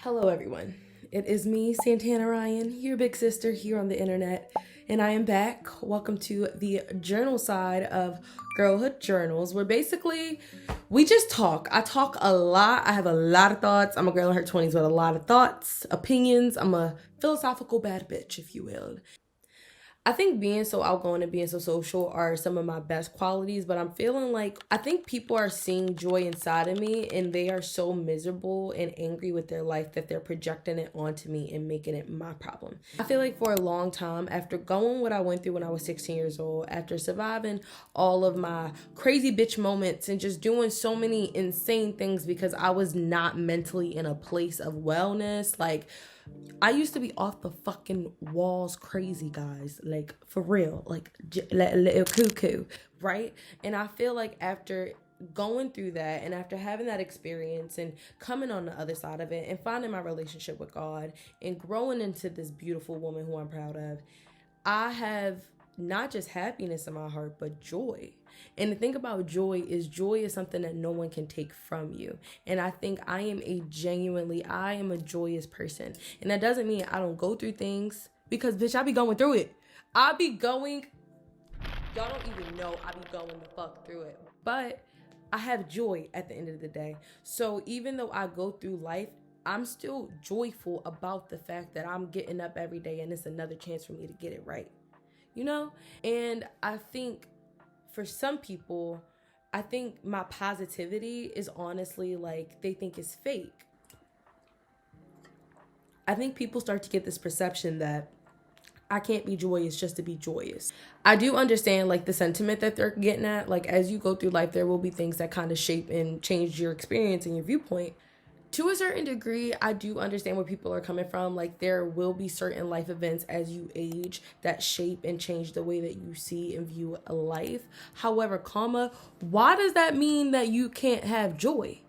Hello, everyone. It is me, Santanaryan, your big sister here on the internet, and I am back. Welcome to the journal side of Girlhood Journals, where basically we just talk. I talk a lot. I have a lot of thoughts. I'm a girl in her 20s with a lot of thoughts, opinions. I'm a philosophical bad bitch, if you will. I think being so outgoing and being so social are some of my best qualities, but I'm feeling like I think people are seeing joy inside of me and they are so miserable and angry with their life that they're projecting it onto me and making it my problem. I feel like for a long time, after going what I went through when I was 16 years old, after surviving all of my crazy bitch moments and just doing so many insane things because I was not mentally in a place of wellness, like I used to be off the fucking walls crazy, guys. Like, for real. Like, little cuckoo, right? And I feel like after going through that and after having that experience and coming on the other side of it and finding my relationship with God and growing into this beautiful woman who I'm proud of, I have not just happiness in my heart, but joy. And the thing about joy is something that no one can take from you. And I think I am a joyous person. And that doesn't mean I don't go through things because bitch, I be going through it. Y'all don't even know I be going the fuck through it. But I have joy at the end of the day. So even though I go through life, I'm still joyful about the fact that I'm getting up every day and it's another chance for me to get it right. You know? And I think for some people, I think my positivity is honestly like they think it's fake. I think people start to get this perception that I can't be joyous just to be joyous. I do understand like the sentiment that they're getting at. Like as you go through life, there will be things that kind of shape and change your experience and your viewpoint. To a certain degree, I do understand where people are coming from. Like there will be certain life events as you age that shape and change the way that you see and view a life. However, why does that mean that you can't have joy?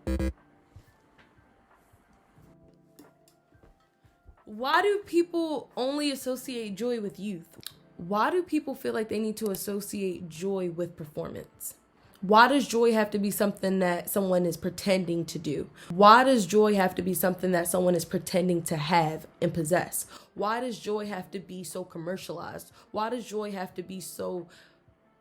Why do people only associate joy with youth? Why do people feel like they need to associate joy with performance? Why does joy have to be something that someone is pretending to do? Why does joy have to be something that someone is pretending to have and possess? Why does joy have to be so commercialized? Why does joy have to be so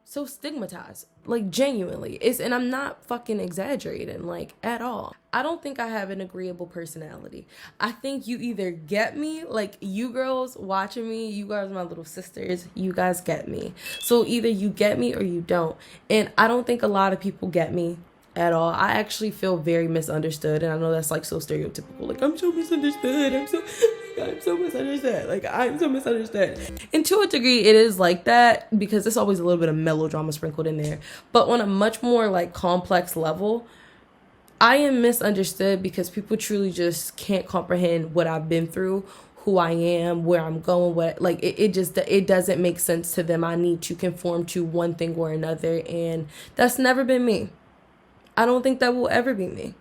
stigmatized? Like genuinely. And I'm not fucking exaggerating, like at all. I don't think I have an agreeable personality. I think you either get me, like you girls watching me, you guys are my little sisters, you guys get me. So either you get me or you don't. And I don't think a lot of people get me at all. I actually feel very misunderstood, and I know that's like so stereotypical. Like I'm so misunderstood. I'm so misunderstood. Like I'm so misunderstood. And to a degree, it is like that because there's always a little bit of melodrama sprinkled in there. But on a much more like complex level, I am misunderstood because people truly just can't comprehend what I've been through, who I am, where I'm going, it doesn't make sense to them. I need to conform to one thing or another, and that's never been me. I don't think that will ever be me.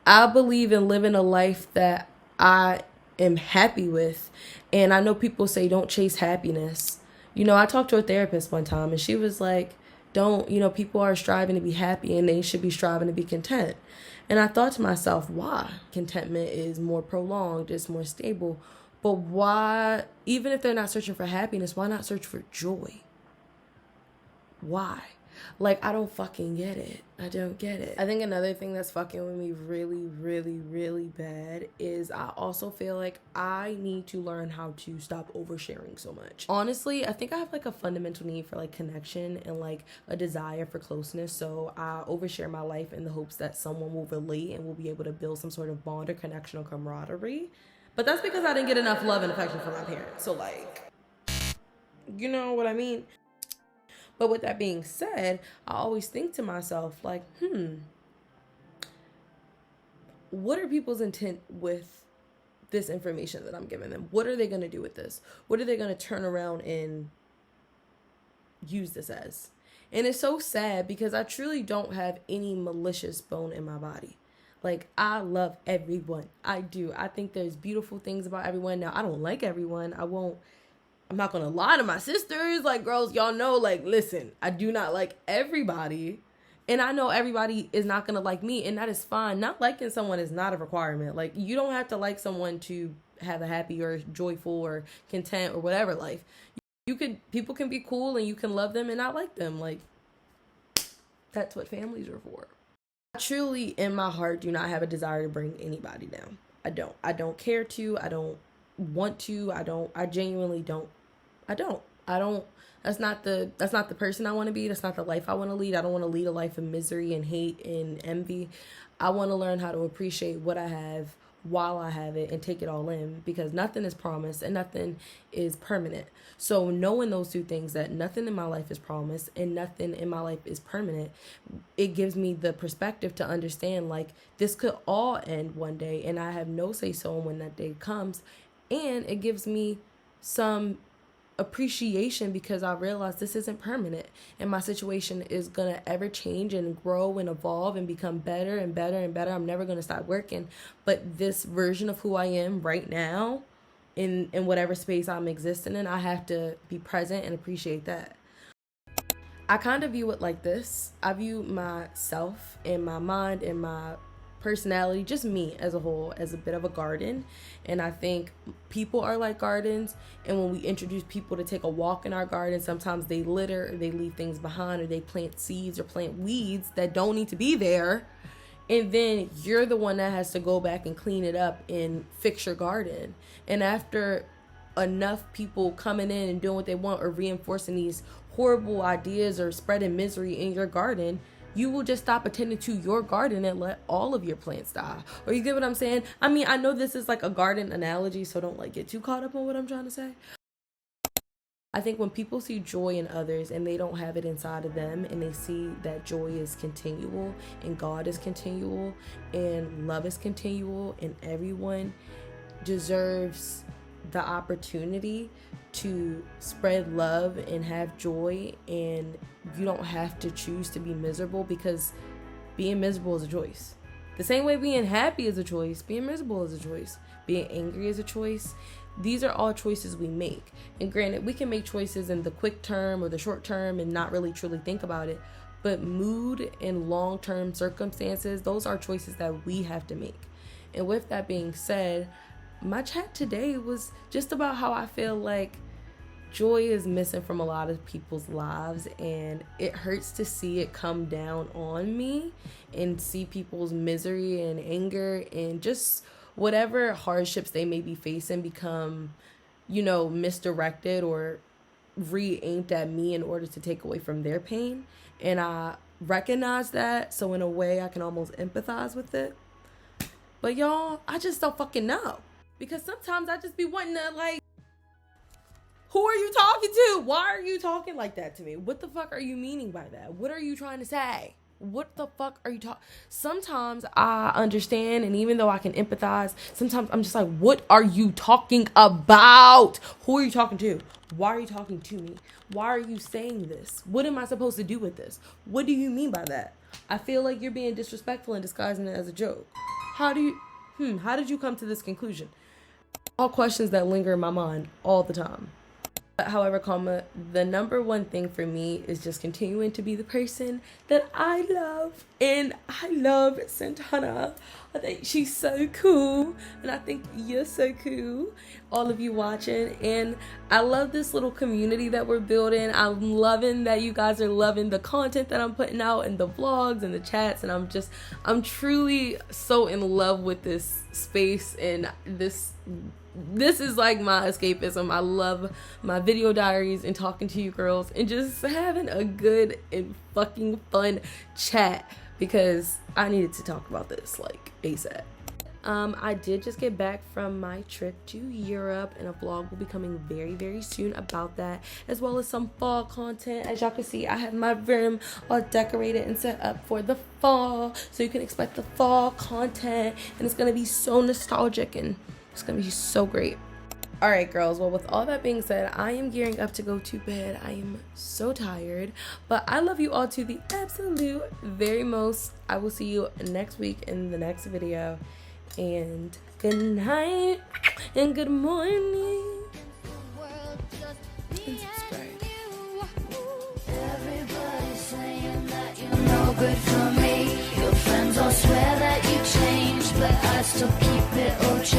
I believe in living a life that I am happy with. And I know people say don't chase happiness. You know, I talked to a therapist one time and she was like, people are striving to be happy and they should be striving to be content. And I thought to myself, why? Contentment is more prolonged, it's more stable. But why, even if they're not searching for happiness, why not search for joy? Why? Like, I don't fucking get it. I don't get it. I think another thing that's fucking with me really, really, really bad is I also feel like I need to learn how to stop oversharing so much. Honestly, I think I have like a fundamental need for like connection and like a desire for closeness. So I overshare my life in the hopes that someone will relate and will be able to build some sort of bond or connection or camaraderie. But that's because I didn't get enough love and affection from my parents. So like, you know what I mean? But with that being said, I always think to myself, like, what are people's intent with this information that I'm giving them? What are they going to do with this? What are they going to turn around and use this as? And it's so sad because I truly don't have any malicious bone in my body. Like, I love everyone. I do. I think there's beautiful things about everyone. Now, I don't like everyone. I'm not gonna lie to my sisters, like girls, y'all know, like listen, I do not like everybody And I know everybody is not going to like me, and that is fine. Not liking someone is not a requirement. Like, you don't have to like someone to have a happy or joyful or content or whatever life. People can be cool and you can love them and not like them. Like, that's what families are for. I truly, in my heart, do not have a desire to bring anybody down. I don't care to. I don't want to. I genuinely don't. That's not the person I want to be. That's not the life I want to lead. I don't want to lead a life of misery and hate and envy. I want to learn how to appreciate what I have while I have it and take it all in, because nothing is promised and nothing is permanent. So knowing those two things, that nothing in my life is promised and nothing in my life is permanent, it gives me the perspective to understand, like, this could all end one day and I have no say so when that day comes. And it gives me some appreciation because I realize this isn't permanent and my situation is gonna ever change and grow and evolve and become better and better and better. I'm never gonna stop working, but this version of who I am right now in whatever space I'm existing in, I have to be present and appreciate that. I kind of view it like this. I view myself and my mind and my personality, just me as a whole, as a bit of a garden. And I think people are like gardens, and when we introduce people to take a walk in our garden, sometimes they litter or they leave things behind or they plant seeds or plant weeds that don't need to be there, and then you're the one that has to go back and clean it up and fix your garden. And after enough people coming in and doing what they want or reinforcing these horrible ideas or spreading misery in your garden, you will just stop attending to your garden and let all of your plants die. Or you get what I'm saying? I mean, I know this is like a garden analogy, so don't like get too caught up on what I'm trying to say. I think when people see joy in others and they don't have it inside of them, and they see that joy is continual and God is continual and love is continual and everyone deserves the opportunity to spread love and have joy, and you don't have to choose to be miserable, because being miserable is a choice. The same way being happy is a choice, being miserable is a choice, being angry is a choice. These are all choices we make. And granted, we can make choices in the quick term or the short term and not really truly think about it, but mood and long-term circumstances, those are choices that we have to make. And with that being said, my chat today was just about how I feel like joy is missing from a lot of people's lives, and it hurts to see it come down on me and see people's misery and anger and just whatever hardships they may be facing become, misdirected or re-aimed at me in order to take away from their pain. And I recognize that, so in a way I can almost empathize with it. But y'all, I just don't fucking know. Because sometimes I just be wanting to, like, who are you talking to? Why are you talking like that to me? What the fuck are you meaning by that? What are you trying to say? What the fuck are you talking? Sometimes I understand, and even though I can empathize, sometimes I'm just like, what are you talking about? Who are you talking to? Why are you talking to me? Why are you saying this? What am I supposed to do with this? What do you mean by that? I feel like you're being disrespectful and disguising it as a joke. How did you come to this conclusion? All questions that linger in my mind all the time. However, the number one thing for me is just continuing to be the person that I love. And I love Santana. I think she's so cool. And I think you're so cool, all of you watching. And I love this little community that we're building. I'm loving that you guys are loving the content that I'm putting out and the vlogs and the chats. And I'm truly so in love with this space, and this is like my escapism. I love my video diaries and talking to you girls and just having a good and fucking fun chat, because I needed to talk about this like ASAP. I did just get back from my trip to Europe, and a vlog will be coming very, very soon about that, as well as some fall content. As y'all can see, I have my room all decorated and set up for the fall, so you can expect the fall content, and it's gonna be so nostalgic and it's gonna be so great. All right, girls. Well, with all that being said, I am gearing up to go to bed. I am so tired, but I love you all to the absolute very most. I will see you next week in the next video, and good night and good morning. And subscribe. Everybody's saying that you know good for me. Your friends all swear that you changed, but I still keep it OG.